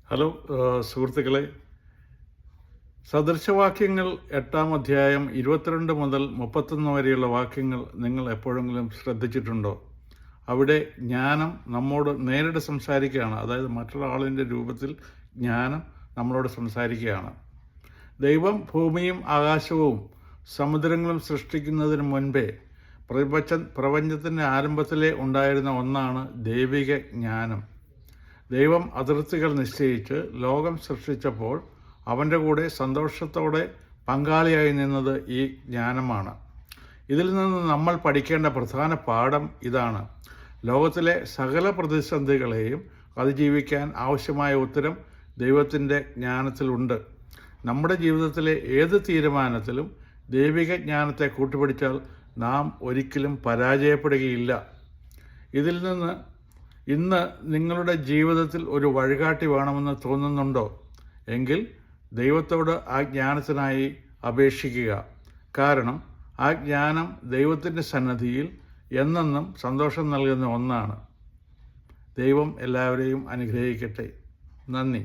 Hello സുഹൃത്തുക്കളെ, സദൃശവാക്യങ്ങൾ 8-ാം അധ്യായം 22 മുതൽ 31 വരെയുള്ള വാക്യങ്ങൾ നിങ്ങൾ എപ്പോഴെങ്കിലും ശ്രദ്ധിച്ചിട്ടുണ്ടോ? അവിടെ ജ്ഞാനം നമ്മോട് നേരിട്ട് സംസാരിക്കുകയാണ്. അതായത് മറ്റൊരാളിൻ്റെ രൂപത്തിൽ ജ്ഞാനം നമ്മളോട് സംസാരിക്കുകയാണ്. ദൈവം ഭൂമിയും ആകാശവും സമുദ്രങ്ങളും സൃഷ്ടിക്കുന്നതിന് മുൻപേ പ്രപഞ്ചത്തിൻ്റെ ആരംഭത്തിലേ ഉണ്ടായിരുന്ന ഒന്നാണ് ദൈവിക ജ്ഞാനം. ദൈവം അതിർത്തികൾ നിശ്ചയിച്ച് ലോകം സൃഷ്ടിച്ചപ്പോൾ അവൻ്റെ കൂടെ സന്തോഷത്തോടെ പങ്കാളിയായി നിന്നത് ഈ ജ്ഞാനമാണ്. ഇതിൽ നിന്ന് നമ്മൾ പഠിക്കേണ്ട പ്രധാന പാഠം ഇതാണ്: ലോകത്തിലെ സകല പ്രതിസന്ധികളെയും അതിജീവിക്കാൻ ആവശ്യമായ ഉത്തരം ദൈവത്തിൻ്റെ ജ്ഞാനത്തിലുണ്ട്. നമ്മുടെ ജീവിതത്തിലെ ഏത് തീരുമാനത്തിലും ദൈവിക ജ്ഞാനത്തെ കൂട്ടുപിടിച്ചാൽ നാം ഒരിക്കലും പരാജയപ്പെടുകയില്ല. ഇതിൽ നിന്ന് ഇന്ന് നിങ്ങളുടെ ജീവിതത്തിൽ ഒരു വഴികാട്ടി വേണമെന്ന് തോന്നുന്നുണ്ടോ? എങ്കിൽ ദൈവത്തോട് ആ ജ്ഞാനത്തിനായി അപേക്ഷിക്കുക. കാരണം ആ ജ്ഞാനം ദൈവത്തിൻ്റെ സന്നിധിയിൽ എന്നെന്നും സന്തോഷം നൽകുന്ന ഒന്നാണ്. ദൈവം എല്ലാവരെയും അനുഗ്രഹിക്കട്ടെ. നന്ദി.